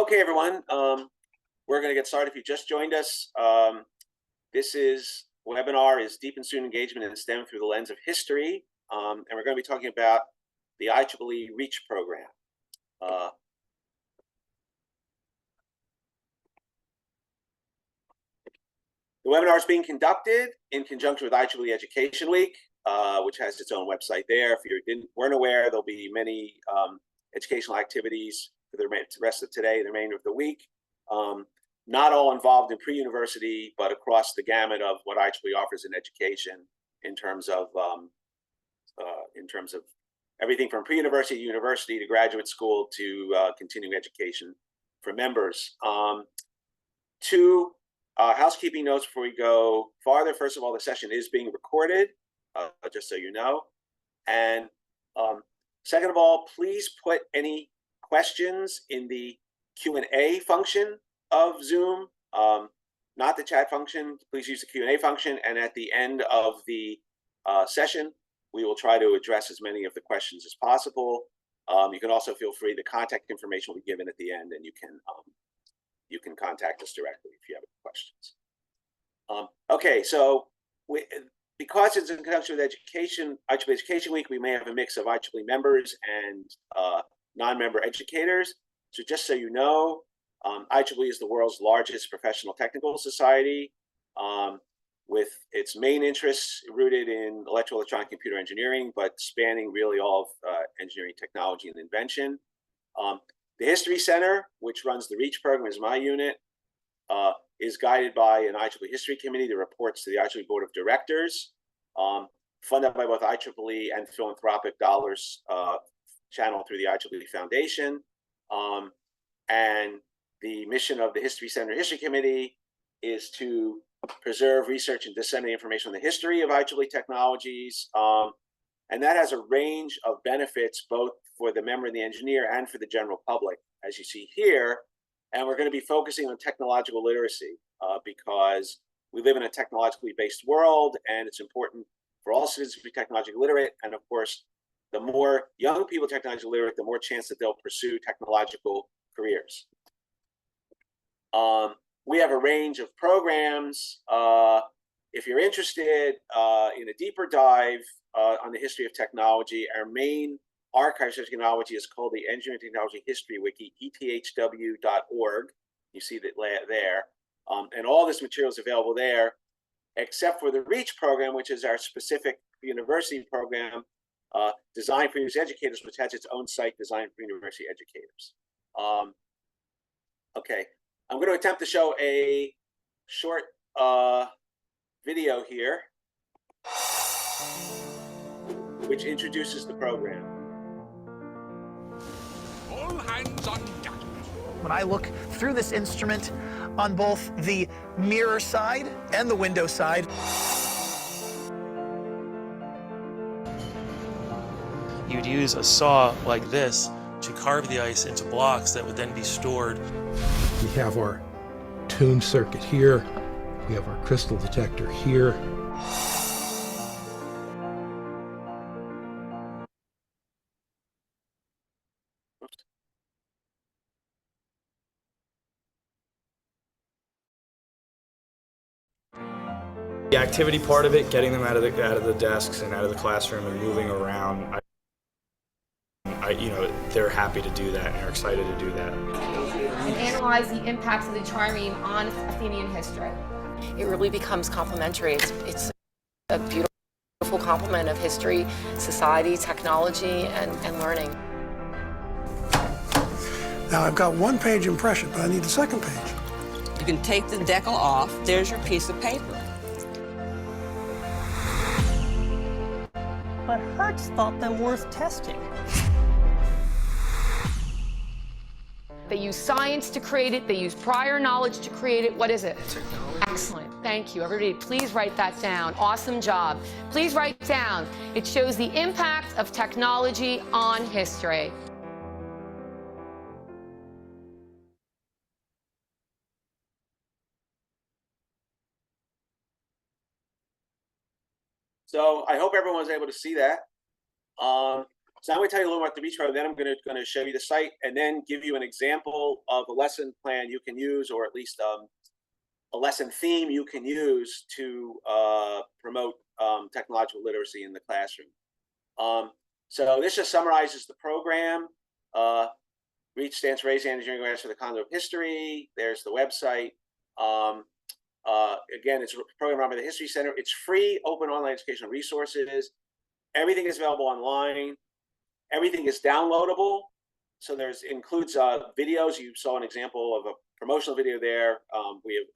Okay, everyone, we're going to get started. If you just joined us, this webinar is Deep in Student Engagement in STEM through the lens of history, and we're going to be talking about the IEEE REACH program. The webinar is being conducted in conjunction with IEEE Education Week, which has its own website there. If you weren't aware, there'll be many educational activities for the rest of today, the remainder of the week. Not all involved in pre-university, but across the gamut of what IEEE offers in education in terms of everything from pre-university, university, to graduate school to continuing education for members. Two housekeeping notes before we go farther. First of all, the session is being recorded, just so you know. And second of all, please put any questions in the Q&A function of Zoom, not the chat function. Please use the Q&A function, and at the end of the session, we will try to address as many of the questions as possible. You can also feel free, the contact information will be given at the end, and you can contact us directly if you have any questions. Okay, so because it's in conjunction with IEEE Education Week, we may have a mix of IEEE members and non-member educators. So just so you know, IEEE is the world's largest professional technical society, with its main interests rooted in electrical, electronic, computer engineering, but spanning really all of engineering, technology, and invention. The History Center, which runs the REACH program, is my unit, is guided by an IEEE History Committee that reports to the IEEE Board of Directors, funded by both IEEE and philanthropic dollars channeled through the IEEE Foundation. And the mission of the History Center History Committee is to preserve, research, and disseminate information on the history of IEEE technologies. And that has a range of benefits, both for the member and the engineer and for the general public, as you see here. And we're going to be focusing on technological literacy because we live in a technologically based world, and it's important for all students to be technologically literate. And of course, the more young people technologically literate, the more chance that they'll pursue technological careers. We have a range of programs. If you're interested in a deeper dive on the history of technology, our main archive of technology is called the Engineering Technology History Wiki, ethw.org. You see that there. And all this material is available there, except for the REACH program, which is our specific university program designed for university educators, which has its own site designed for university educators. Okay, I'm going to attempt to show a short video here, which introduces the program. All hands on deck. When I look through this instrument on both the mirror side and the window side, you'd use a saw like this to carve the ice into blocks that would then be stored. We have our tune circuit here. We have our crystal detector here. The activity part of it, getting them out of the desks and out of the classroom and moving around, they're happy to do that and are excited to do that. And analyze the impacts of the trireme on Athenian history. It really becomes complementary. It's a beautiful complement of history, society, technology, and learning. Now I've got one-page impression, but I need the second page. You can take the decal off. There's your piece of paper. But Hertz thought them worth testing. They use science to create it. They use prior knowledge to create it. What is it? Technology. Excellent. Thank you. Everybody, please write that down. Awesome job. Please write down. It shows the impact of technology on history. So I hope everyone was able to see that. So I'm going to tell you a little about the Reach program, then I'm going to show you the site, and then give you an example of a lesson plan you can use, or at least a lesson theme you can use to promote technological literacy in the classroom. So this just summarizes the program. Reach stands for Raising Engineering Awareness for the Conduct of History. There's the website. Again, it's a program run by the History Center. It's free, open online educational resources. Everything is available online. Everything is downloadable. So includes videos. You saw an example of a promotional video there. We have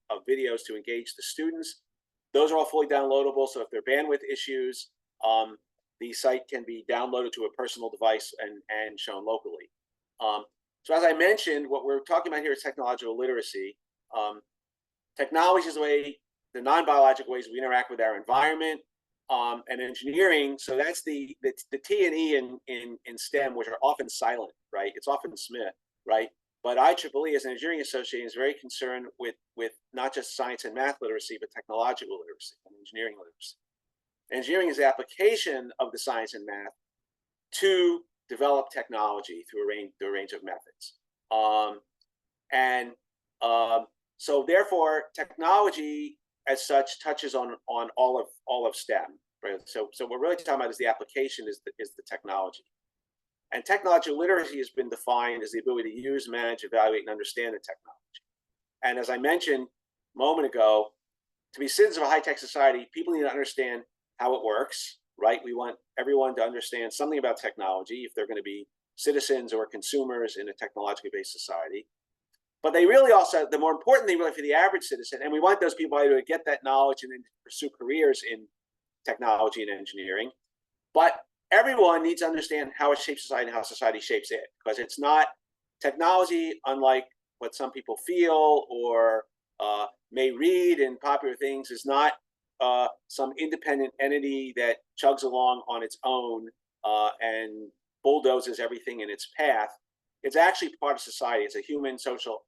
of videos to engage the students. Those are all fully downloadable. So if there are bandwidth issues, the site can be downloaded to a personal device and shown locally. So as I mentioned, what we're talking about here is technological literacy. Technology is the non-biological ways we interact with our environment, and engineering. So that's the T and E in STEM, which are often silent, right? It's often SMIT, right? But IEEE, as an engineering association, is very concerned with not just science and math literacy, but technological literacy and engineering literacy. Engineering is the application of the science and math to develop technology through a range of methods. So therefore, technology as such touches on all of STEM, right? So what we're really talking about is the application is the technology. And technological literacy has been defined as the ability to use, manage, evaluate, and understand the technology. And as I mentioned a moment ago, to be citizens of a high-tech society, people need to understand how it works, right? We want everyone to understand something about technology if they're going to be citizens or consumers in a technologically based society. But they really also, the more important thing really for the average citizen, and we want those people to get that knowledge and then pursue careers in technology and engineering. But everyone needs to understand how it shapes society and how society shapes it, because it's not technology, unlike what some people feel or may read in popular things, is not some independent entity that chugs along on its own and bulldozes everything in its path. It's actually part of society. It's a human social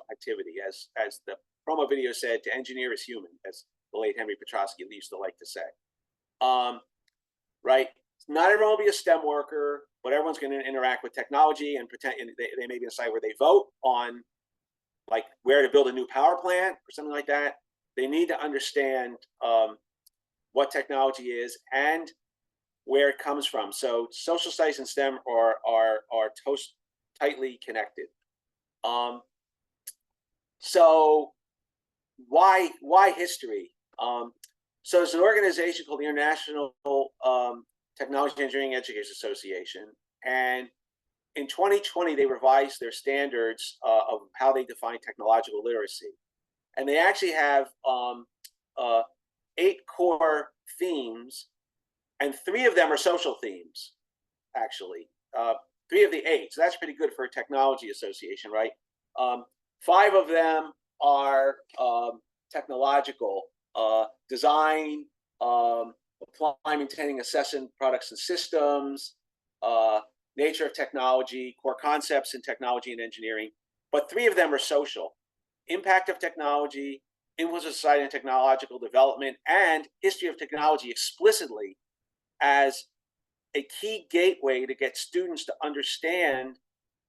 activity, as the promo video said, to engineer is human, as the late Henry Petrosky used to like to say. Right? Not everyone will be a STEM worker, but everyone's going to interact with technology and pretend they may be in a site where they vote on like where to build a new power plant or something like that. They need to understand what technology is and where it comes from. So social studies and STEM are tightly connected. So why history? So there's an organization called the International Technology Engineering Educators Association, and in 2020 they revised their standards of how they define technological literacy, and they actually have 8 core themes, and 3 of them are social themes, actually. 3 of the 8, so that's pretty good for a technology association, right? 5 of them are technological, design, applying, maintaining, assessing products and systems, nature of technology, core concepts in technology and engineering. But 3 of them are social: impact of technology, influence of society and technological development, and history of technology explicitly as a key gateway to get students to understand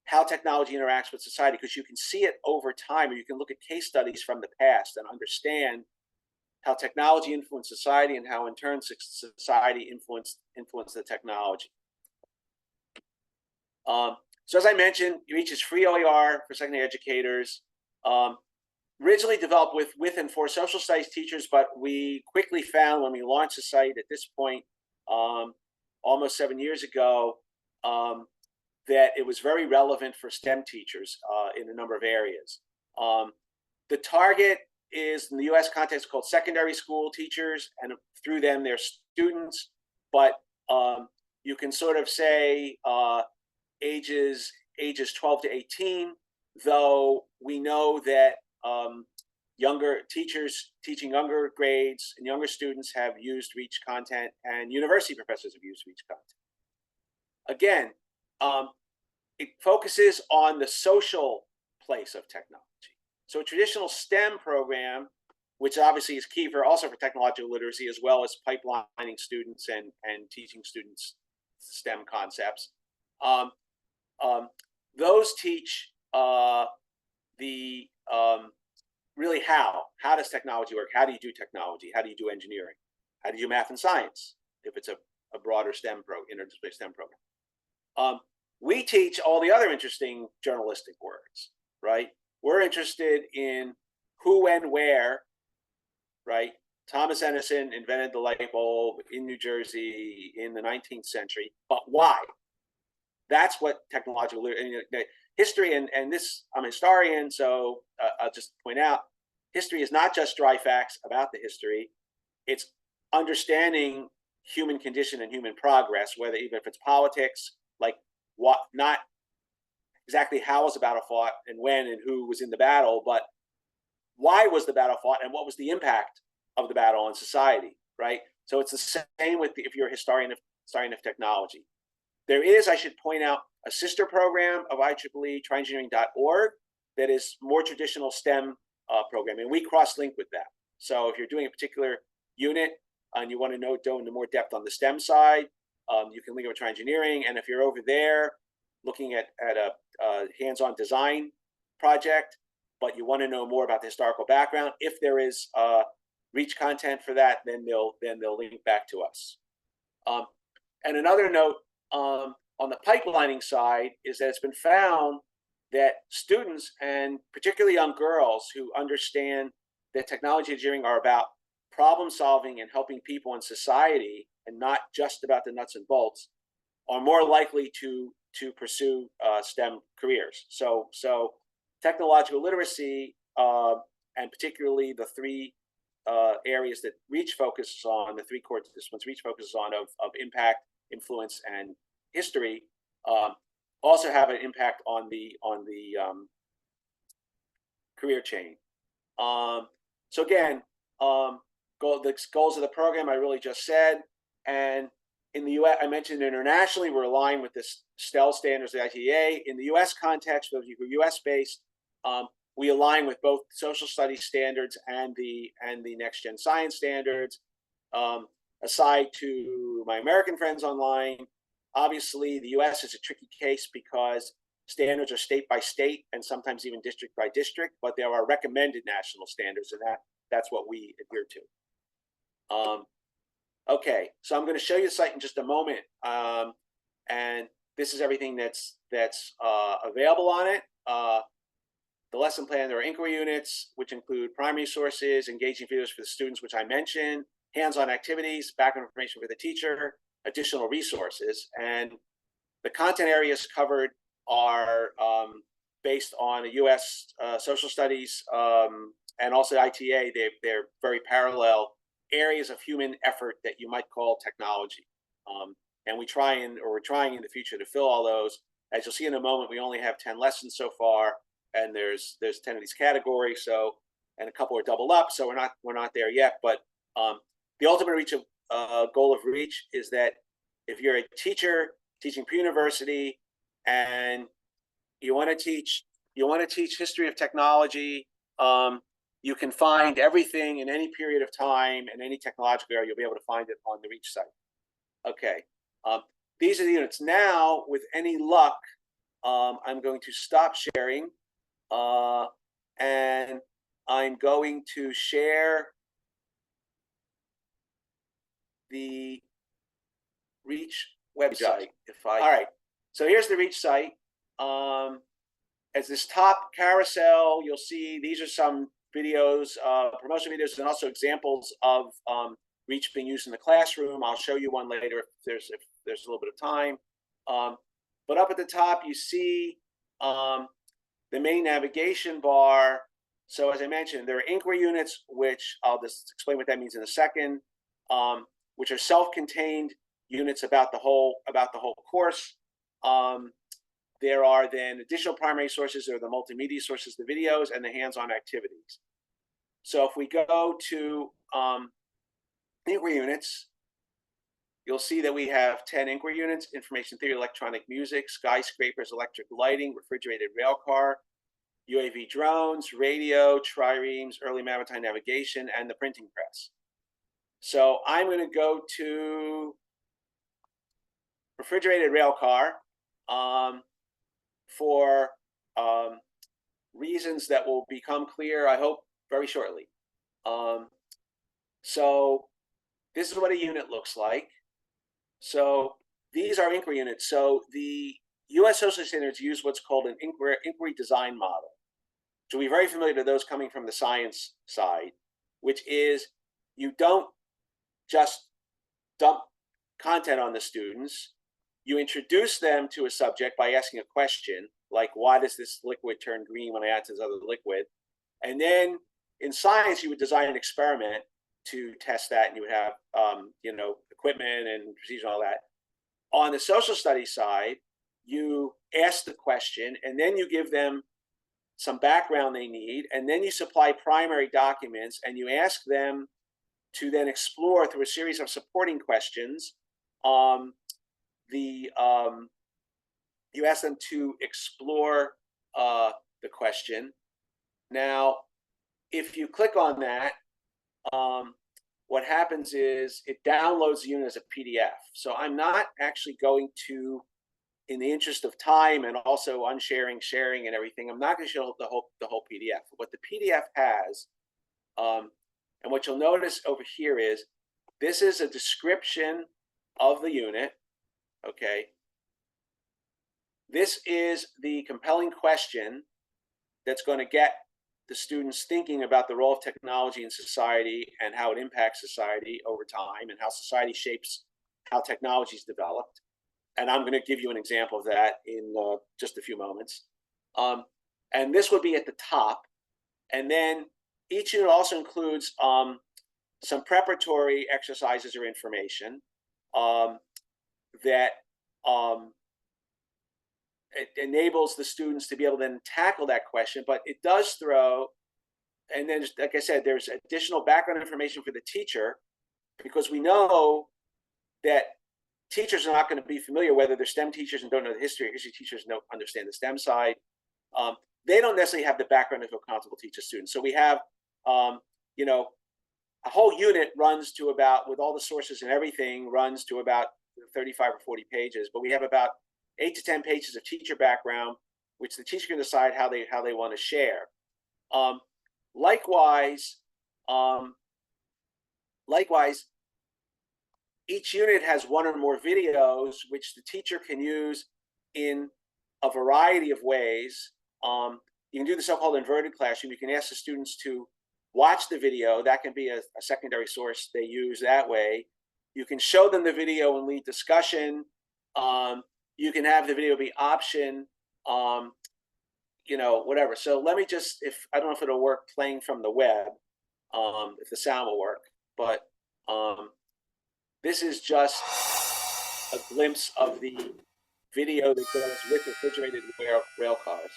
how technology interacts with society, because you can see it over time, or you can look at case studies from the past and understand how technology influenced society and how in turn society influenced the technology. So as I mentioned, Reach is free OER for secondary educators. Originally developed with and for social studies teachers, but we quickly found when we launched the site at this point, almost 7 years ago, that it was very relevant for STEM teachers in a number of areas. The target is, in the US context, called secondary school teachers, and through them they're students, but you can sort of say ages 12 to 18, though we know that younger teachers teaching younger grades and younger students have used Reach content, and university professors have used Reach content. Again, it focuses on the social place of technology. So a traditional STEM program, which obviously is key also for technological literacy, as well as pipelining students and teaching students STEM concepts. Those teach the really how does technology work? How do you do technology? How do you do engineering? How do you do math and science if it's a broader STEM interdisciplinary STEM program? We teach all the other interesting journalistic words, right? We're interested in who, when, where, right? Thomas Edison invented the light bulb in New Jersey in the 19th century, but why? That's what technological history and this, I'm a historian, so I'll just point out, history is not just dry facts about the history. It's understanding human condition and human progress, whether even if it's politics, like what, not exactly how was the battle fought and when and who was in the battle, but why was the battle fought and what was the impact of the battle on society, right? So it's the same with if you're a historian of technology. There is, I should point out, a sister program of IEEE, tryengineering.org, that is more traditional STEM programming. We cross-link with that. So if you're doing a particular unit and you want to go into more depth on the STEM side, you can link it with Tryengineering. And if you're over there looking at a hands-on design project, but you want to know more about the historical background, if there is reach content for that, then they'll link back to us. And another note on the pipelining side is that it's been found that students, and particularly young girls who understand that technology engineering are about problem solving and helping people in society and not just about the nuts and bolts, are more likely to pursue STEM careers. So technological literacy, and particularly the three areas that REACH focuses on, the three core disciplines REACH focuses on of impact, influence, and history, also have an impact on the career chain. So again, the goals of the program I really just said, and in the U.S., I mentioned internationally, we're aligned with the STEL standards of the ITA. In the U.S. context, for U.S. based, we align with both social studies standards and the next gen science standards. Aside to my American friends online, obviously the U.S. is a tricky case because standards are state by state and sometimes even district by district, but there are recommended national standards, and that's what we adhere to. Okay, so I'm going to show you the site in just a moment, and this is everything that's available on it. The lesson plan, there are inquiry units, which include primary sources, engaging videos for the students, which I mentioned, hands-on activities, background information for the teacher, additional resources. And the content areas covered are based on a U.S. social studies and also ITA. They're very parallel areas of human effort that you might call technology. And we're trying in the future to fill all those. As you'll see in a moment, we only have 10 lessons so far, and there's 10 of these categories. So, and a couple are doubled up, so we're not there yet. But the ultimate goal of REACH is that if you're a teacher teaching pre-university and you want to teach history of technology, you can find everything in any period of time and any technological area. You'll be able to find it on the REACH site. Okay, these are the units. Now, with any luck, I'm going to stop sharing, and I'm going to share the REACH website. All right, so here's the REACH site. As this top carousel, you'll see these are some videos, promotional videos, and also examples of REACH being used in the classroom. I'll show you one later if there's a little bit of time. But up at the top, you see the main navigation bar. So as I mentioned, there are inquiry units, which I'll just explain what that means in a second, which are self-contained units about the whole course. There are then additional primary sources, or the multimedia sources, the videos, and the hands-on activities. So if we go to inquiry units, you'll see that we have 10 inquiry units: information theory, electronic music, skyscrapers, electric lighting, refrigerated railcar, UAV drones, radio, triremes, early maritime navigation, and the printing press. So I'm going to go to refrigerated rail car for reasons that will become clear, I hope, very shortly. So this is what a unit looks like. So these are inquiry units. So the U.S. social standards use what's called an inquiry design model. So we're very familiar to those coming from the science side, which is you don't just dump content on the students. You introduce them to a subject by asking a question, like, why does this liquid turn green when I add to this other liquid? And then in science, you would design an experiment to test that, and you would have, equipment and procedure and all that. On the social studies side, you ask the question, and then you give them some background they need, and then you supply primary documents, and you ask them to then explore through a series of supporting questions. You ask them to explore the question. Now, if you click on that, what happens is it downloads the unit as a PDF. So I'm not actually going to, in the interest of time and also unsharing, sharing, and everything, I'm not going to show the whole PDF. What the PDF has, and what you'll notice over here is this is a description of the unit. Okay. This is the compelling question that's going to get the students thinking about the role of technology in society and how it impacts society over time and how society shapes how technology is developed. And I'm going to give you an example of that in just a few moments. And this would be at the top. And then each unit also includes some preparatory exercises or information that it enables the students to be able to then tackle that question, but it does throw, and then, like I said, there's additional background information for the teacher, because we know that teachers are not going to be familiar, whether they're STEM teachers and don't know the history, or history teachers don't understand the STEM side. They don't necessarily have the background to feel comfortable teaching students. So we have, a whole unit runs to about, with all the sources and everything, runs to about 35 or 40 pages, but we have about 8 to 10 pages of teacher background, which the teacher can decide how they want to share. Likewise, each unit has one or more videos, which the teacher can use in a variety of ways. You can do the so-called inverted classroom. You can ask the students to watch the video. That can be a secondary source they use that way. You can show them the video and lead discussion. You can have the video be option, whatever. So let me just, I don't know if it'll work playing from the web, if the sound will work, but this is just a glimpse of the video that goes with refrigerated rail cars.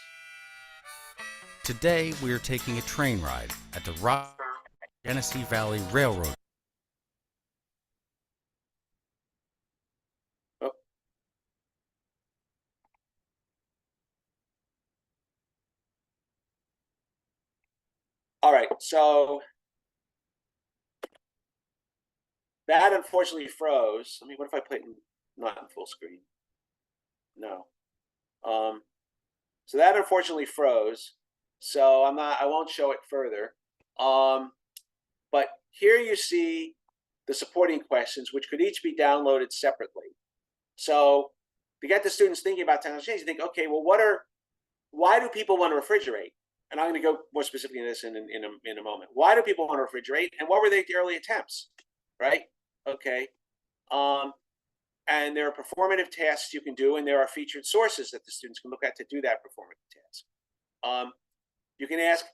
Today, we are taking a train ride at the Genesee Valley Railroad. All right, so that unfortunately froze. What if I play it not in full screen? No. So that unfortunately froze. So I won't show it further. But here you see the supporting questions, which could each be downloaded separately. So to get the students thinking about technology, you think, okay, well, why do people want to refrigerate? And I'm going to go more specifically in this in a moment. Why do people want to refrigerate? And what were the early attempts? Right? Okay. And there are performative tasks you can do, and there are featured sources that the students can look at to do that performative task. You can ask,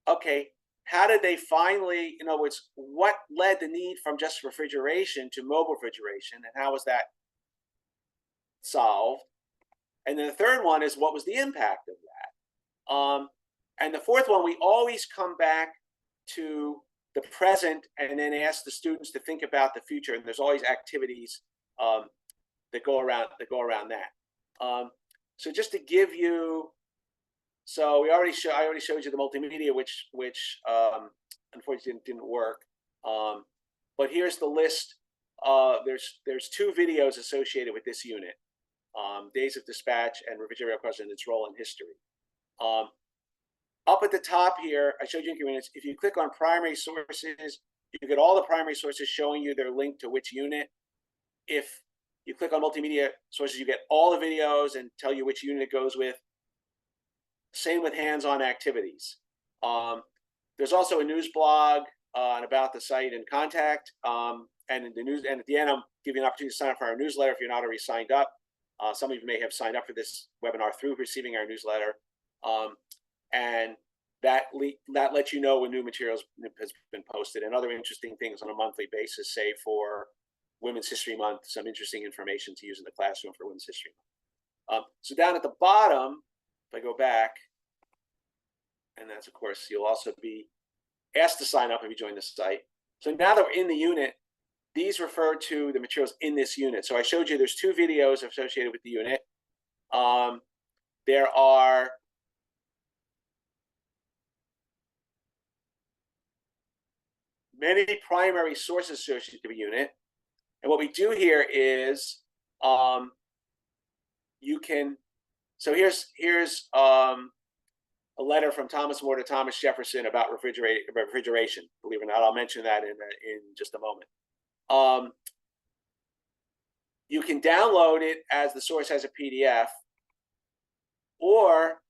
okay, how did they finally, in other words, what led the need from just refrigeration to mobile refrigeration, and how was that solved? And then the third one is, what was the impact of that? And the fourth one, we always come back to the present and then ask the students to think about the future. And there's always activities that go around that. So just to give you, so I already showed you the multimedia, which unfortunately didn't work. But here's the list there's two videos associated with this unit, Days of Dispatch and Refrigerated and its role in history. Up at the top here, I showed you units. If you click on primary sources, you get all the primary sources showing you their link to which unit. If you click on multimedia sources, you get all the videos and tell you which unit it goes with. Same with hands-on activities. There's also a news blog and about the site and contact. And in the news, and at the end, I'm giving you an opportunity to sign up for our newsletter if you're not already signed up. Some of you may have signed up for this webinar through receiving our newsletter. And that lets you know when new materials has been posted and other interesting things on a monthly basis, say for Women's History Month, some interesting information to use in the classroom for Women's History Month. So down at the bottom, if I go back, and that's, of course, you'll also be asked to sign up if you join the site. So now that we're in the unit, these refer to the materials in this unit. So I showed you there's two videos associated with the unit. There are many primary sources associated with the unit. And what we do here is you can, so here's a letter from Thomas More to Thomas Jefferson about refrigeration. Believe it or not, I'll mention that in just a moment. You can download it as the source has a PDF, or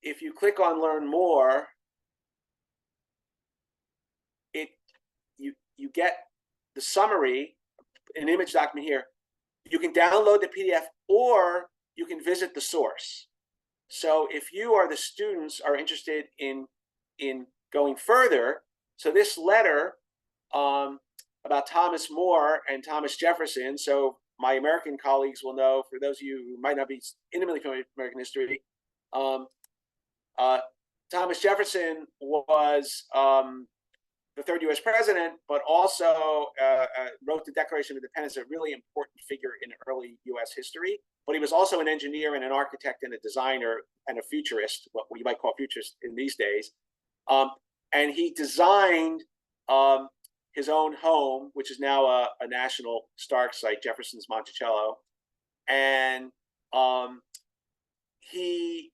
if you click on Learn More, you get the summary, an image document here. You can download the PDF, or you can visit the source. So if you or the students are interested in going further, so this letter about Thomas More and Thomas Jefferson, so my American colleagues will know, for those of you who might not be intimately familiar with American history, Thomas Jefferson was the third U.S. president, but also wrote the Declaration of Independence, a really important figure in early U.S. history. But he was also an engineer and an architect and a designer and a futurist, what you might call futurist in these days. And he designed his own home, which is now a National Historic Site, Jefferson's Monticello. And he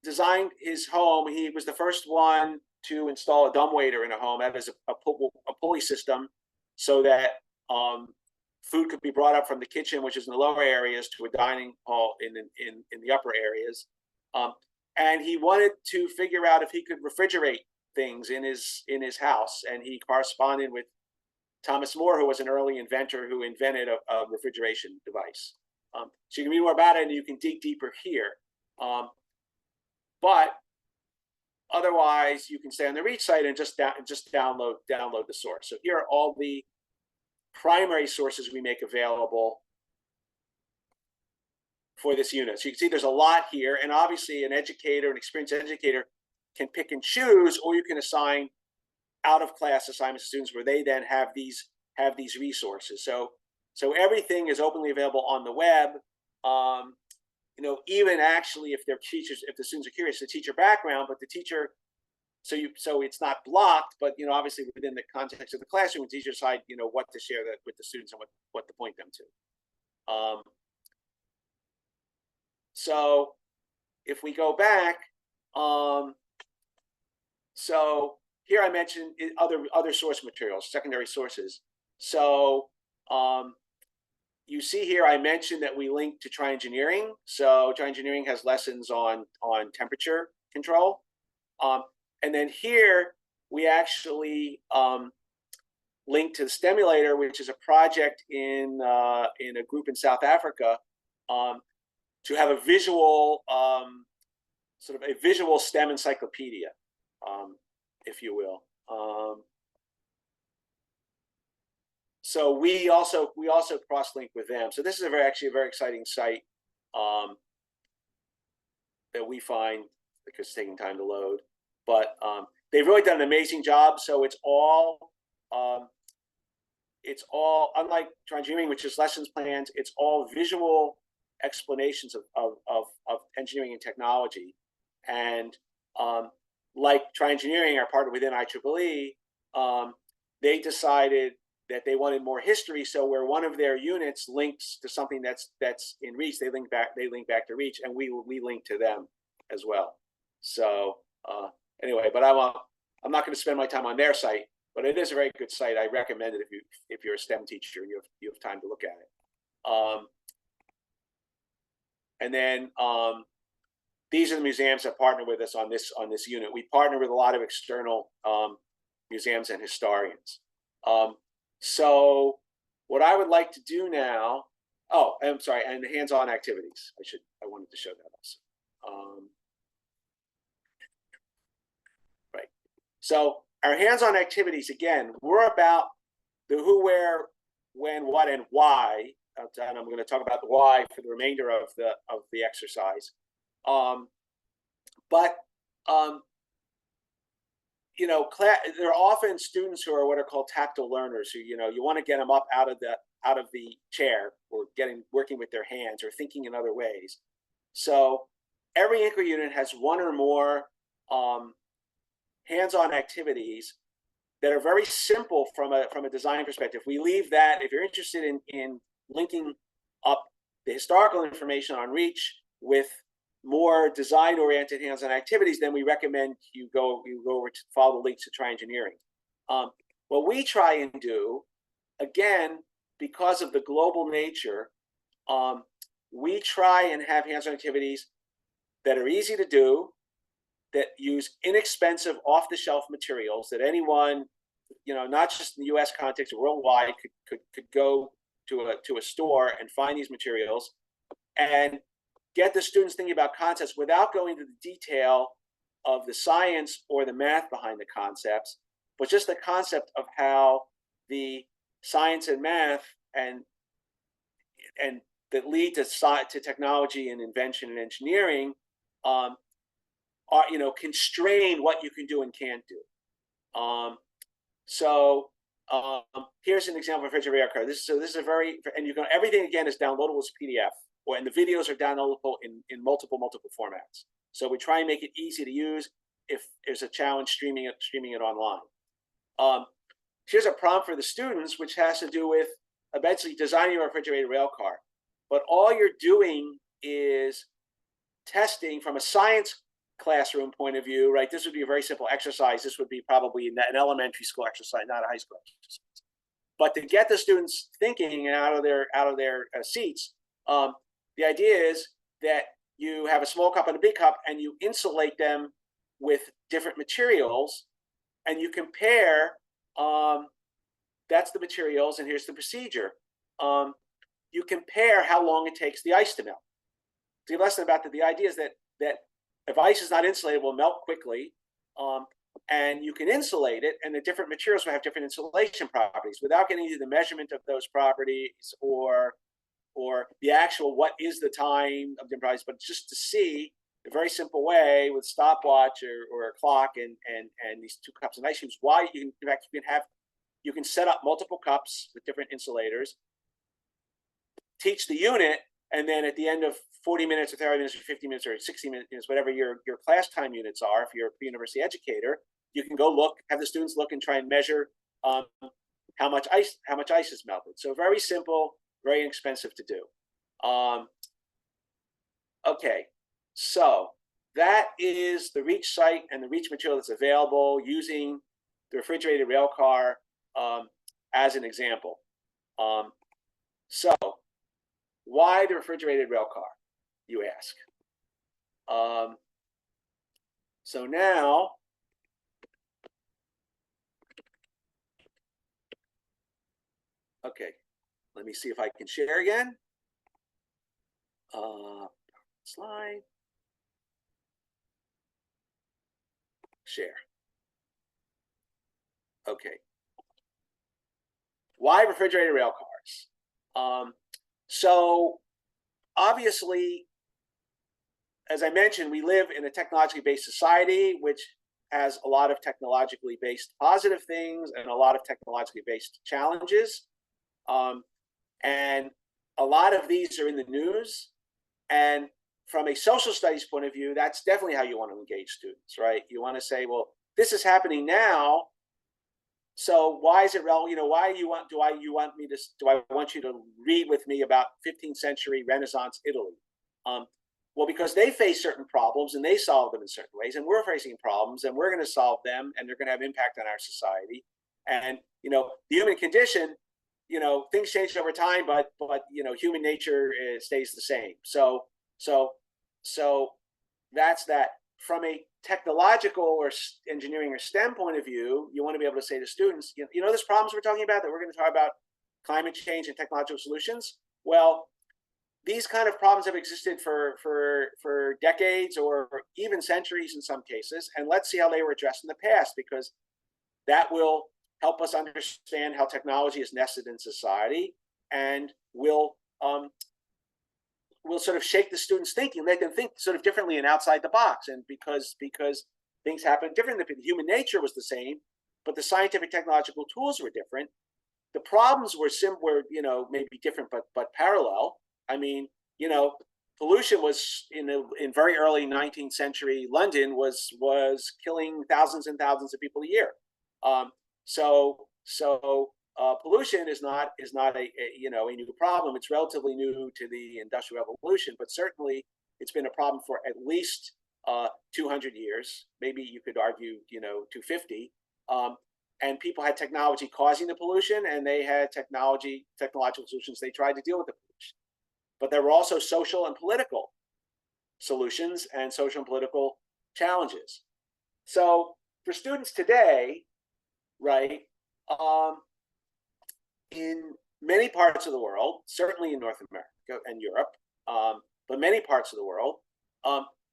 designed his home. He was the first one to install a dumbwaiter in a home. That is a pulley system so that food could be brought up from the kitchen, which is in the lower areas, to a dining hall in the upper areas. And he wanted to figure out if he could refrigerate things in his house. And he corresponded with Thomas More, who was an early inventor who invented a refrigeration device. So you can read more about it and you can dig deeper here. But otherwise, you can stay on the REACH site and just download the source. So here are all the primary sources we make available for this unit. So you can see there's a lot here, and obviously an experienced educator can pick and choose, or you can assign out-of-class assignments to students where they then have these resources. So everything is openly available on the web. Even actually if the students are curious, the teacher background, but the teacher, so it's not blocked, but obviously within the context of the classroom, the teacher decide what to share that with the students and what to point them to. So if we go back, so here I mentioned other source materials, secondary sources. So you see here, I mentioned that we link to Tri-Engineering. So Tri-Engineering has lessons on temperature control. And then here, we actually link to the Stemulator, which is a project in a group in South Africa to have a visual, sort of a visual STEM encyclopedia, if you will. So we also cross-link with them. So this is actually a very exciting site that we find, because it's taking time to load. But they've really done an amazing job. So it's all unlike Tri-Engineering, which is lessons plans. It's all visual explanations of engineering and technology. And like Tri-Engineering, are part of within IEEE, they decided that they wanted more history. So where one of their units links to something that's in Reach, they link back to Reach, and we link to them as well. So anyway, but I'm not going to spend my time on their site, but it is a very good site. I recommend it if you're a STEM teacher and you have time to look at it. And then these are the museums that partner with us on this unit. We partner with a lot of external museums and historians. So what I would like to do now, I'm sorry, and the hands-on activities. I wanted to show that also. Right. So our hands-on activities, again, we're about the who, where, when, what, and why. And I'm going to talk about the why for the remainder of the exercise. You know, there are often students who are what are called tactile learners, who, you know, you want to get them up out of the chair, or working with their hands, or thinking in other ways. So every inquiry unit has one or more hands-on activities that are very simple from a design perspective. We leave that, if you're interested in linking up the historical information on Reach with more design-oriented hands-on activities, then we recommend you go over to follow the links to Try Engineering. What we try and do, again, because of the global nature, we try and have hands-on activities that are easy to do, that use inexpensive off-the-shelf materials that anyone, you know, not just in the U.S. context, worldwide, could go to a store and find these materials, and get the students thinking about concepts without going into the detail of the science or the math behind the concepts, but just the concept of how the science and math and that lead to technology and invention and engineering are, you know, constrain what you can do and can't do. Here's an example of refrigerated railcar. This is a very, and everything again is downloadable as PDF, and the videos are downloadable in multiple formats. So we try and make it easy to use. If there's a challenge, streaming it online. Here's a prompt for the students, which has to do with eventually designing a refrigerated rail car. But all you're doing is testing from a science classroom point of view, right? This would be a very simple exercise. This would be probably an elementary school exercise, not a high school exercise. But to get the students thinking out of their seats, the idea is that you have a small cup and a big cup, and you insulate them with different materials, and you compare. That's the materials, and here's the procedure. You compare how long it takes the ice to melt. The lesson about that, the idea is that if ice is not insulated, it will melt quickly, and you can insulate it, and the different materials will have different insulation properties without getting into the measurement of those properties or the actual what is the time of the price, but just to see a very simple way with stopwatch or a clock and these two cups of ice cubes, why you can, in fact, you can set up multiple cups with different insulators, teach the unit, and then at the end of 40 minutes or 30 minutes or 50 minutes or 60 minutes, whatever your class time units are, if you're a pre-university educator, you can go look, have the students look and try and measure how much ice is melted. So very simple, very inexpensive to do. Okay, so that is the Reach site and the Reach material that's available using the refrigerated rail car as an example. So why the refrigerated rail car, you ask? So now, okay, let me see if I can share again. Slide. Share. Okay. Why refrigerated rail cars? So obviously, as I mentioned, we live in a technologically based society, which has a lot of technologically based positive things and a lot of technologically based challenges. And a lot of these are in the news. And from a social studies point of view, that's definitely how you want to engage students, right? You want to say, well, this is happening now. So why is it relevant? You know, why do I want you to read with me about 15th century Renaissance Italy? Well, because they face certain problems and they solve them in certain ways, and we're facing problems and we're going to solve them, and they're going to have impact on our society. And you know, the human condition, you know, things change over time, but you know, human nature stays the same. So that's that. From a technological or engineering or STEM point of view, you want to be able to say to students, you know, these problems we're talking about, that we're going to talk about climate change and technological solutions. Well, these kind of problems have existed for decades or even centuries in some cases, and let's see how they were addressed in the past, because that will help us understand how technology is nested in society, and will sort of shake the students' thinking. They can think sort of differently and outside the box, and because things happen differently. Human nature was the same, but the scientific technological tools were different. The problems were you know, maybe different, but parallel. I mean, you know, pollution was in very early 19th century London was killing thousands and thousands of people a year. Pollution is not a you know, a new problem. It's relatively new to the Industrial Revolution, but certainly it's been a problem for at least 200 years. Maybe you could argue, you know, 250. And people had technology causing the pollution, and they had technological solutions. They tried to deal with the pollution, but there were also social and political solutions and social and political challenges. So for students today, right, in many parts of the world, certainly in North America and Europe, but many parts of the world,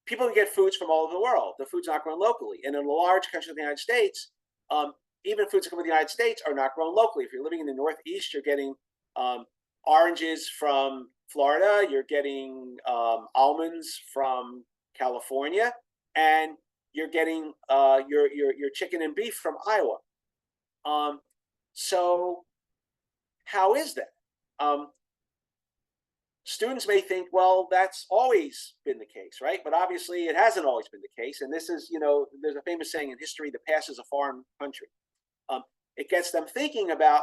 people can get foods from all over the world. The food's not grown locally. And in a large country like the United States, even foods that come from the United States are not grown locally. If you're living in the Northeast, you're getting oranges from Florida, you're getting almonds from California, and you're getting your chicken and beef from Iowa. So how is that? Students may think, well, that's always been the case, right? But obviously it hasn't always been the case. And this is, you know, there's a famous saying in history, the past is a foreign country. It gets them thinking about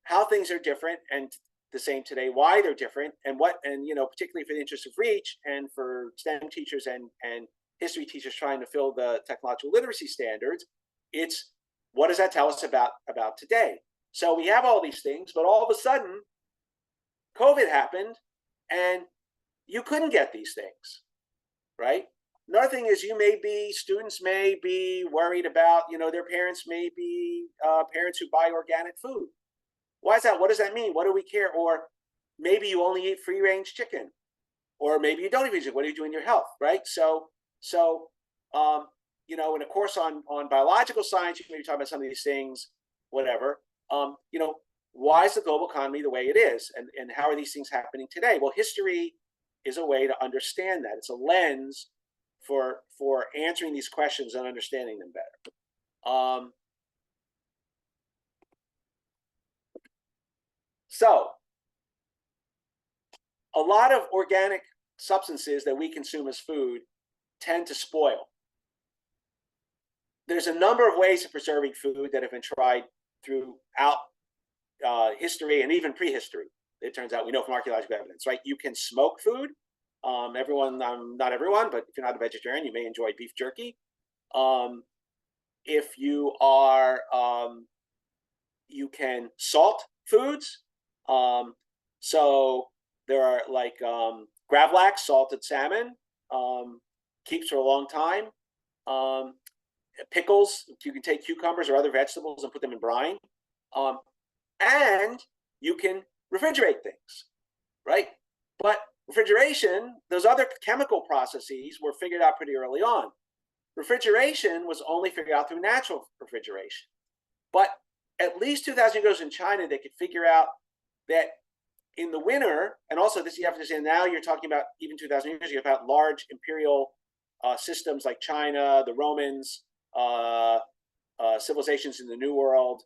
how things are different and the same today, why they're different, and you know, particularly for the interest of reach and for STEM teachers and history teachers trying to fill the technological literacy standards, it's what does that tell us about today? So we have all these things, but all of a sudden, COVID happened, and you couldn't get these things, right? Another thing is students may be worried about, you know, their parents may be parents who buy organic food. Why is that? What does that mean? What do we care? Or maybe you only eat free-range chicken, or maybe you don't eat chicken. What do you do in your health, right? So you know, in a course on biological science, you may be talking about some of these things, whatever. You know, why is the global economy the way it is, and how are these things happening today? Well, history is a way to understand that. It's a lens for answering these questions and understanding them better. So a lot of organic substances that we consume as food tend to spoil. There's a number of ways of preserving food that have been tried throughout history and even prehistory. It turns out, we know from archaeological evidence, right? You can smoke food. Everyone, not everyone, but if you're not a vegetarian, you may enjoy beef jerky. If you are, you can salt foods. So there are like gravlax, salted salmon, keeps for a long time. Pickles, you can take cucumbers or other vegetables and put them in brine. And you can refrigerate things, right? But refrigeration, those other chemical processes were figured out pretty early on. Refrigeration was only figured out through natural refrigeration. But at least 2,000 years ago in China, they could figure out that in the winter, and also this you have to say, now you're talking about even 2,000 years ago, about large imperial systems like China, the Romans, civilizations in the New World,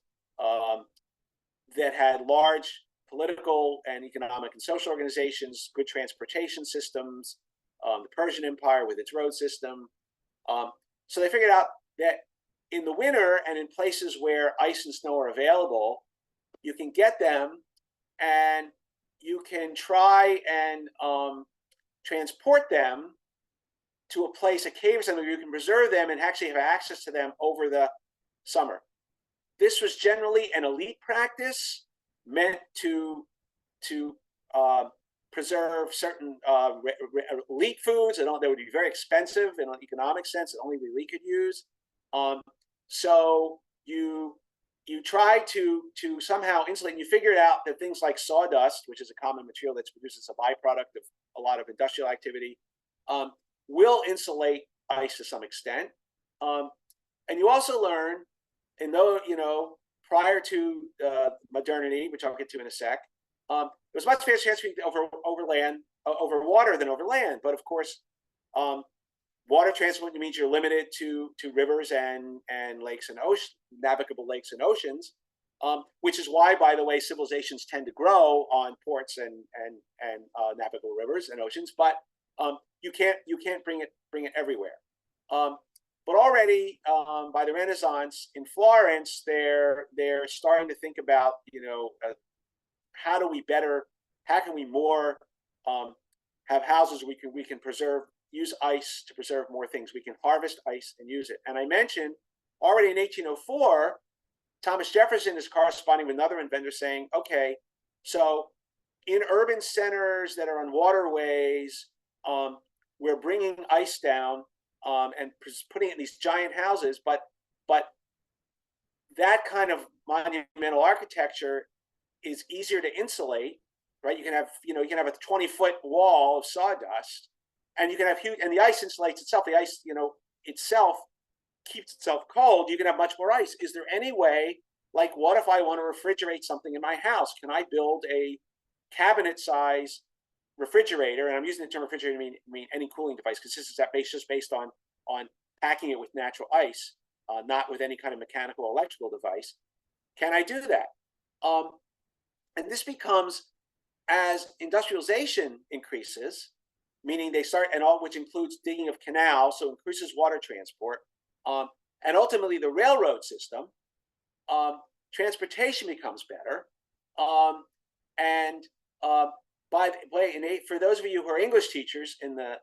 that had large political and economic and social organizations, good transportation systems, the Persian Empire with its road system. So they figured out that in the winter and in places where ice and snow are available, you can get them and you can try and transport them to a place, a cave or something, where you can preserve them and actually have access to them over the summer. This was generally an elite practice meant to preserve certain elite foods that would be very expensive in an economic sense that only the elite could use. So you try to somehow insulate, and you figured out that things like sawdust, which is a common material that's produced as a byproduct of a lot of industrial activity, will insulate ice to some extent. And you also learn, and though, prior to modernity, which I'll get to in a sec, there was much faster transport over water than over land. But of course, water transport means you're limited to rivers and lakes and navigable lakes and oceans, which is why, by the way, civilizations tend to grow on ports and navigable rivers and oceans. But you can't bring it everywhere. But already by the Renaissance in Florence, they're starting to think about, how can we more have houses we can use ice to preserve more things. We can harvest ice and use it. And I mentioned already in 1804, Thomas Jefferson is corresponding with another inventor saying, okay, so in urban centers that are on waterways, we're bringing ice down and putting it in these giant houses, but that kind of monumental architecture is easier to insulate, right? You can have a 20-foot wall of sawdust, and you can have huge, and the ice insulates itself. The ice, itself keeps itself cold. You can have much more ice. Is there any way, like, what if I want to refrigerate something in my house? Can I build a cabinet-size refrigerator? And I'm using the term refrigerator to mean any cooling device, because this is just based on packing it with natural ice, not with any kind of mechanical or electrical device. Can I do that? And this becomes, as industrialization increases, meaning they start, which includes digging of canals, so increases water transport, and ultimately the railroad system, transportation becomes better. By the way, for those of you who are English teachers in the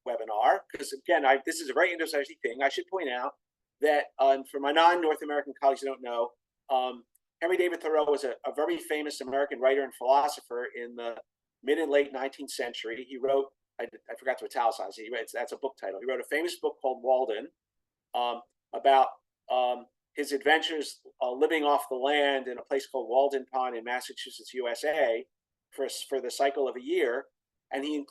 webinar, because again, this is a very interesting thing, I should point out that for my non-North American colleagues who don't know, Henry David Thoreau was a very famous American writer and philosopher in the mid and late 19th century. He wrote, I forgot to italicize it. That's a book title. He wrote a famous book called Walden, about his adventures living off the land in a place called Walden Pond in Massachusetts, USA, for the cycle of a year. And he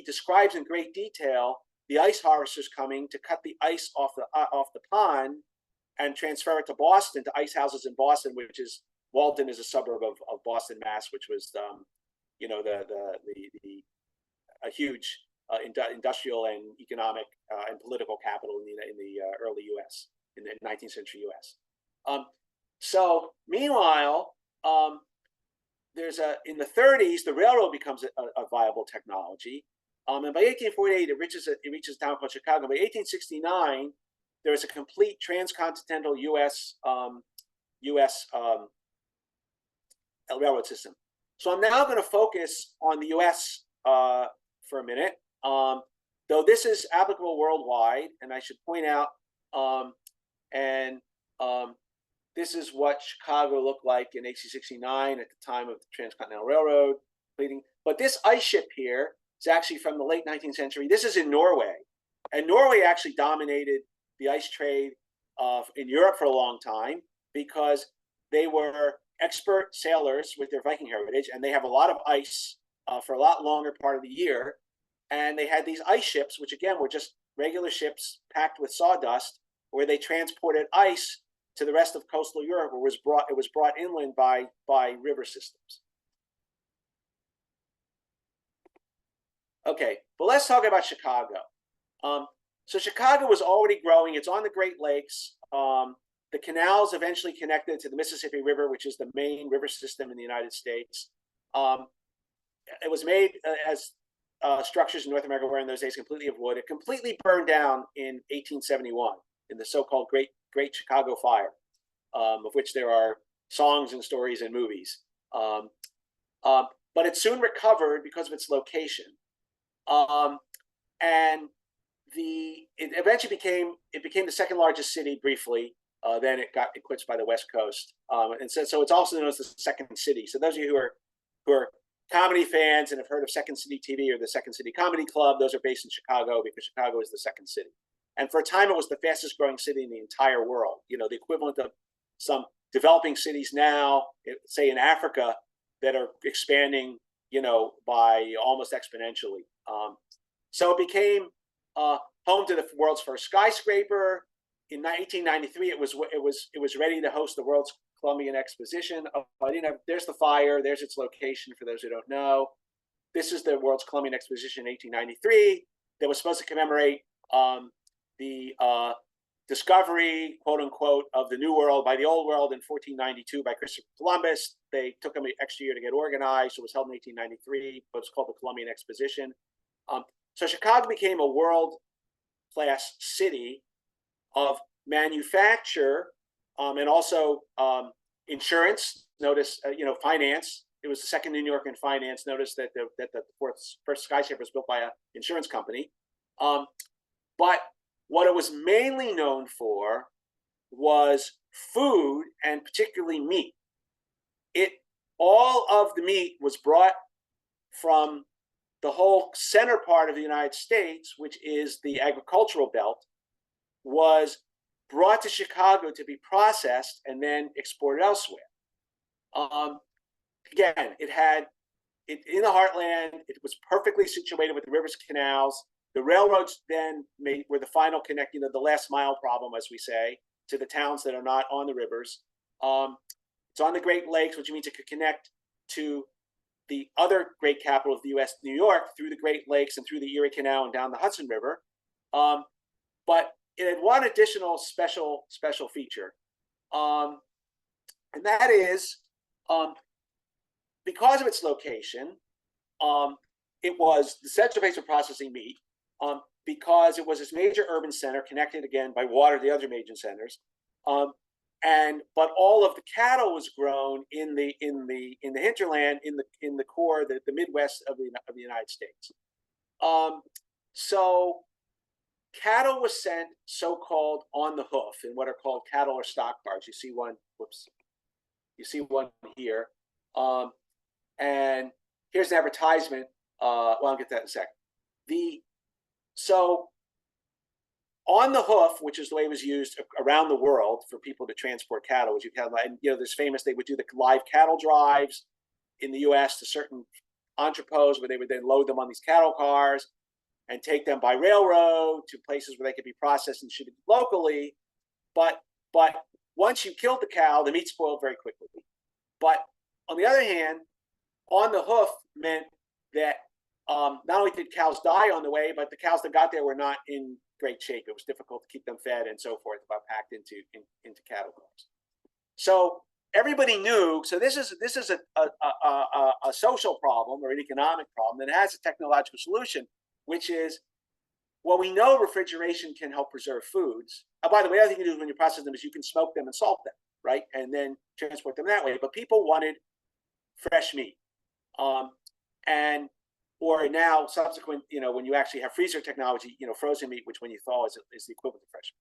describes in great detail the ice harvesters coming to cut the ice off the pond and transfer it to Boston, to ice houses in Boston, Walden is a suburb of Boston, Mass, which was a huge industrial and economic and political capital in the early U.S. in the 19th century U.S. So meanwhile, in the 30s, the railroad becomes a viable technology, and by 1848 it reaches a town called Chicago. By 1869, there is a complete transcontinental U.S. Railroad system. So I'm now going to focus on the U.S. For a minute, though this is applicable worldwide, and I should point out, this is what Chicago looked like in 1869 at the time of the Transcontinental Railroad completing. But this ice ship here is actually from the late 19th century. This is in Norway, and Norway actually dominated the ice trade in Europe for a long time because they were expert sailors with their Viking heritage, and they have a lot of ice for a lot longer part of the year. And they had these ice ships, which again were just regular ships packed with sawdust, where they transported ice to the rest of coastal Europe, where it was brought inland by river systems. Okay, but let's talk about Chicago. So Chicago was already growing. It's on the Great Lakes. The canals eventually connected to the Mississippi River, which is the main river system in the United States. It was made as structures in North America were in those days completely of wood. It completely burned down in 1871. in the so-called Great Chicago Fire, of which there are songs and stories and movies. But it soon recovered because of its location, and it eventually became the second largest city briefly. Then it got eclipsed by the West Coast, and so it's also known as the Second City. So those of you who are comedy fans and have heard of Second City TV or the Second City Comedy Club, those are based in Chicago because Chicago is the second city. And for a time, it was the fastest growing city in the entire world. You know, the equivalent of some developing cities now, say in Africa, that are expanding, you know, by almost exponentially. So it became home to the world's first skyscraper. In 1893, it was ready to host the world's Columbian Exposition. There's the fire. There's its location for those who don't know. This is the world's Columbian Exposition in 1893 that was supposed to commemorate the discovery, quote unquote, of the New World by the Old World in 1492 by Christopher Columbus. They took them an extra year to get organized. So it was held in 1893, but it's called the Columbian Exposition. So Chicago became a world-class city of manufacture and also insurance. Notice, finance. It was the second in New York in finance. Notice that the first skyscraper was built by an insurance company. But what it was mainly known for was food, and particularly meat. All of the meat was brought from the whole center part of the United States, which is the agricultural belt, was brought to Chicago to be processed and then exported elsewhere. Again, it in the heartland. It was perfectly situated with the rivers, canals. The railroads then were the final connecting, the last mile problem, as we say, to the towns that are not on the rivers. It's on the Great Lakes, which means it could connect to the other great capital of the U.S., New York, through the Great Lakes and through the Erie Canal and down the Hudson River. But it had one additional special feature, and that is because of its location, it was the central base of processing meat. Because it was this major urban center connected again by water to the other major centers, but all of the cattle was grown in the hinterland, in the core, the Midwest of the United States. So cattle was sent so-called on the hoof in what are called cattle or stock cars. You see one. Whoops. You see one here, and here's an advertisement. I'll get that in a sec. So on the hoof, which is the way it was used around the world for people to transport cattle, as you can, and there's famous, they would do the live cattle drives in the U.S. to certain entrepôts where they would then load them on these cattle cars and take them by railroad to places where they could be processed and shipped locally. But once you killed the cow, the meat spoiled very quickly. But on the other hand, on the hoof meant that not only did cows die on the way, but the cows that got there were not in great shape. It was difficult to keep them fed and so forth, about packed into cattle cars. So everybody knew. So this is a social problem or an economic problem that has a technological solution, which is, well, we know refrigeration can help preserve foods. By the way, the other thing you do when you process them is you can smoke them and salt them, right, and then transport them that way. But people wanted fresh meat, or now subsequent, when you actually have freezer technology, frozen meat, which when you thaw is the equivalent of fresh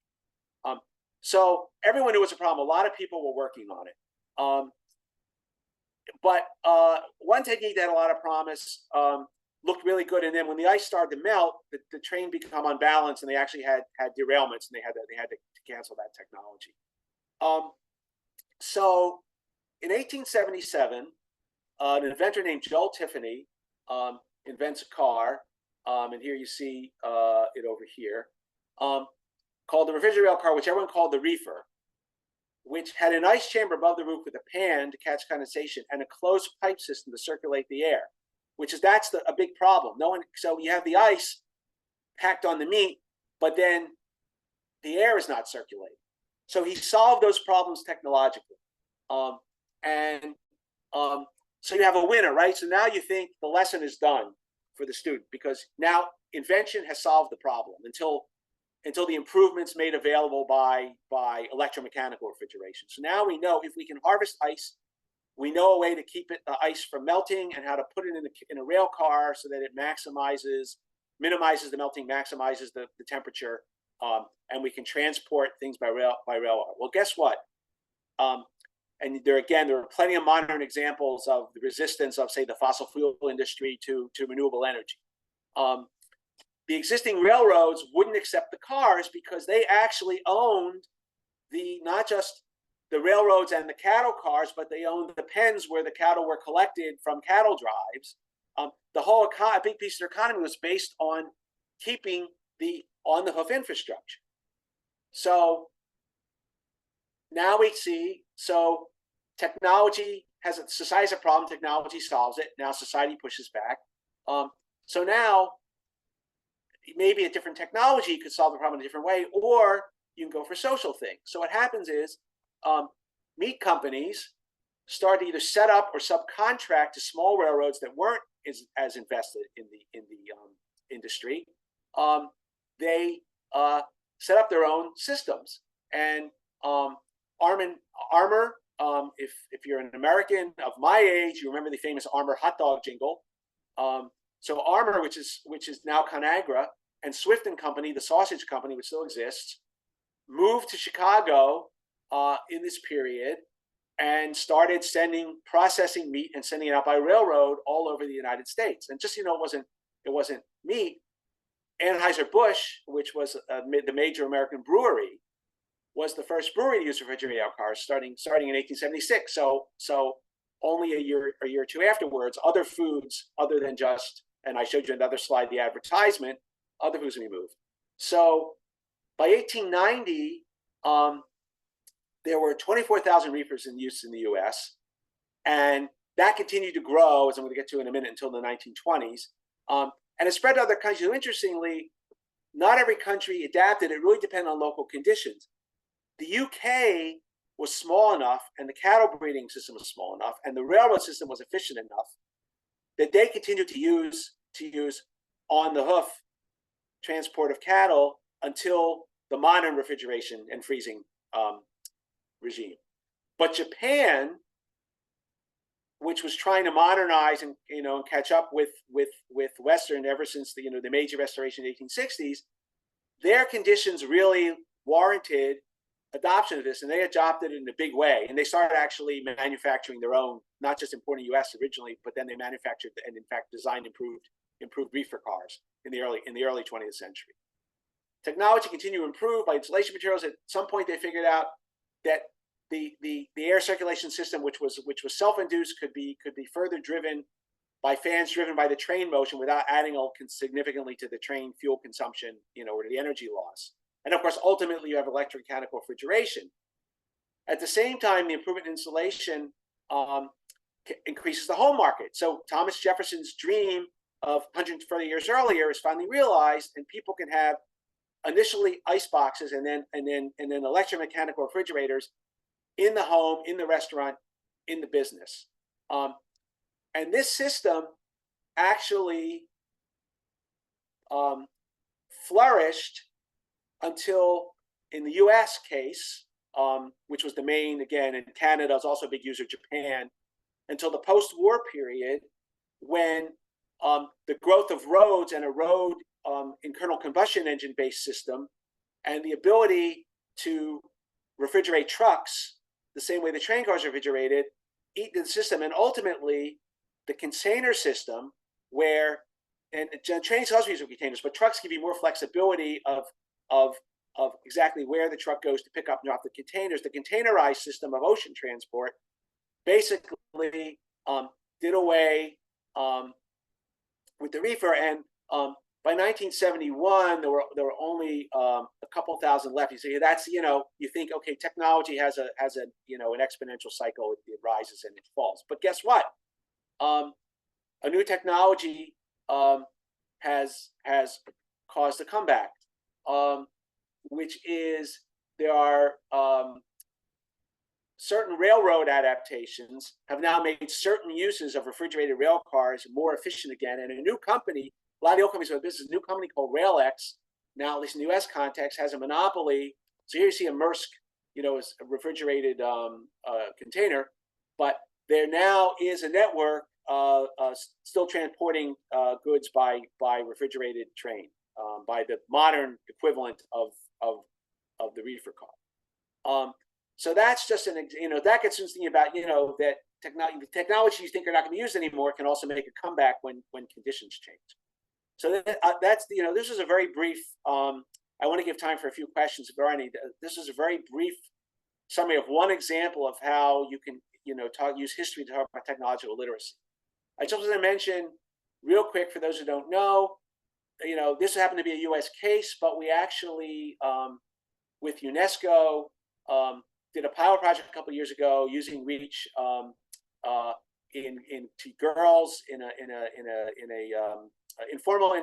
meat. So everyone knew it was a problem. A lot of people were working on it. But one technique that had a lot of promise looked really good. And then when the ice started to melt, the train became unbalanced, and they actually had derailments, and they had to cancel that technology. So in 1877, an inventor named Joel Tiffany invents a car, and here you see it over here, called the refrigerated railcar, which everyone called the reefer, which had an ice chamber above the roof with a pan to catch condensation and a closed pipe system to circulate the air, that's a big problem. So you have the ice packed on the meat, but then the air is not circulating. So he solved those problems technologically. So you have a winner, right? So now you think the lesson is done for the student, because now invention has solved the problem. Until until the improvements made available by electromechanical refrigeration. So now we know if we can harvest ice, we know a way to keep the ice from melting and how to put it in a rail car so that it minimizes the melting, maximizes the temperature, and we can transport things by rail. Well, guess what? And there are plenty of modern examples of the resistance of, say, the fossil fuel industry to renewable energy. The existing railroads wouldn't accept the cars because they actually owned not just the railroads and the cattle cars, but they owned the pens where the cattle were collected from cattle drives. The whole big piece of their economy was based on keeping the on-the-hoof infrastructure. So now we see, technology society has a problem, technology solves it. Now society pushes back. So now maybe a different technology could solve the problem in a different way, or you can go for social things. So what happens is meat companies start to either set up or subcontract to small railroads that weren't as invested in the industry. They set up their own systems. And Armour, if you're an American of my age, you remember the famous Armour hot dog jingle. So Armour, which is now ConAgra, and Swift and Company, the sausage company, which still exists, moved to Chicago in this period and started processing meat and sending it out by railroad all over the United States. And just, it wasn't meat. Anheuser-Busch, which was the major American brewery, was the first brewery to use refrigerated cars starting in 1876. So only a year or two afterwards, other foods other than just, and I showed you another slide, the advertisement, other foods will be moved. So by 1890, there were 24,000 reefers in use in the US, and that continued to grow, as I'm going to get to in a minute, until the 1920s. And it spread to other countries. So interestingly, not every country adapted. It really depended on local conditions. The UK was small enough, and the cattle breeding system was small enough, and the railroad system was efficient enough that they continued to use on the hoof transport of cattle until the modern refrigeration and freezing regime. But Japan, which was trying to modernize and catch up with Western ever since the Meiji Restoration in the 1860s, their conditions really warranted adoption of this, and they adopted it in a big way. And they started actually manufacturing their own, not just importing US originally, but then they manufactured and in fact designed improved reefer cars in the early 20th century. Technology continued to improve by insulation materials. At some point, they figured out that the air circulation system, which was self-induced, could be further driven by fans driven by the train motion without adding significantly to the train fuel consumption, or the energy loss. And of course, ultimately, you have electromechanical refrigeration. At the same time, the improvement in insulation increases the home market. So Thomas Jefferson's dream of 130 years earlier is finally realized, and people can have initially ice boxes and then electromechanical refrigerators in the home, in the restaurant, in the business. And this system actually flourished until, in the US case, which was the main, again, and Canada was also a big user, Japan, until the post-war period, when the growth of roads and a road internal combustion engine-based system and the ability to refrigerate trucks the same way the train cars are refrigerated, eat the system. And ultimately, the container system, where, and trains also use containers, but trucks give you more flexibility of exactly where the truck goes to pick up and drop the containers. The containerized system of ocean transport basically did away with the reefer. And by 1971, there were only a couple thousand left. You say that's, you think, okay, technology has an exponential cycle. It rises and it falls. But guess what? A new technology has caused a comeback, which is there are certain railroad adaptations have now made certain uses of refrigerated rail cars more efficient again. And a new company, a lot of the old companies have this, new company called RailX, now at least in the U.S. context, has a monopoly. So here you see a Maersk, as a refrigerated container, but there now is a network still transporting goods by refrigerated train, by the modern equivalent of the reefer car. So that's just that gets us thinking about that technology you think are not going to be used anymore can also make a comeback when conditions change. So that's this is a very brief. I want to give time for a few questions if there are any. This is a very brief summary of one example of how you can use history to talk about technological literacy. I just want to mention real quick for those who don't know, this happened to be a U.S. case, but we actually with UNESCO did a pilot project a couple of years ago using Reach to girls in a informal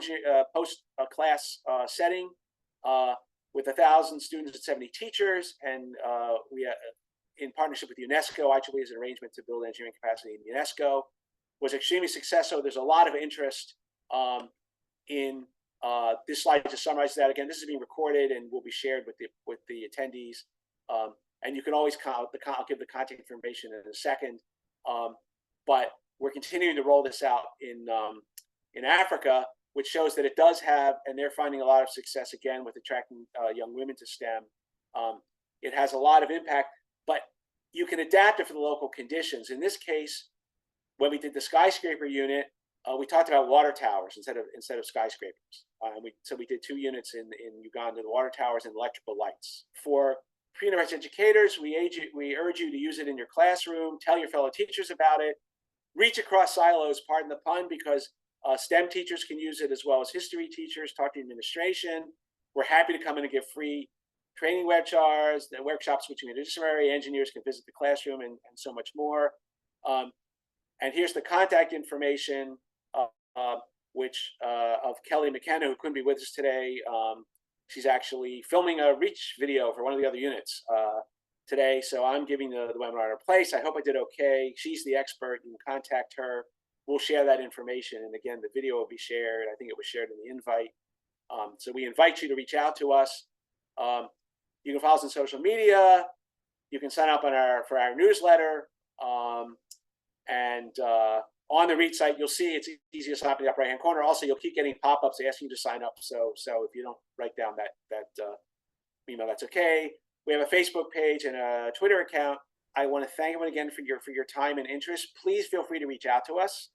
post class setting with 1,000 students and 70 teachers, and we in partnership with UNESCO, IEEE is an arrangement to build engineering capacity in UNESCO, was extremely successful. There's a lot of interest in this slide to summarize that. Again, this is being recorded and will be shared with the attendees. And you can always I'll give the contact information in a second. But we're continuing to roll this out in Africa, which shows that it does have, and they're finding a lot of success again with attracting young women to STEM. It has a lot of impact, but you can adapt it for the local conditions. In this case, when we did the skyscraper unit, we talked about water towers instead of skyscrapers. So we did 2 units in Uganda, the water towers and electrical lights. For pre-university educators, we urge you to use it in your classroom, tell your fellow teachers about it, reach across silos, pardon the pun, because STEM teachers can use it as well as history teachers, talk to administration. We're happy to come in and give free training workshops between interdisciplinary engineers can visit the classroom and so much more. And here's the contact information, which of Kelly McKenna, who couldn't be with us today. She's actually filming a Reach video for one of the other units today. So I'm giving the webinar a place. I hope I did okay. She's the expert. You can contact her. We'll share that information. And again, the video will be shared. I think it was shared in the invite. So we invite you to reach out to us. You can follow us on social media. You can sign up for our newsletter. And on the Reach site, you'll see it's easy to sign up in the upper right-hand corner. Also, you'll keep getting pop-ups asking you to sign up. So if you don't write down that email, that's okay. We have a Facebook page and a Twitter account. I want to thank everyone again for your time and interest. Please feel free to reach out to us.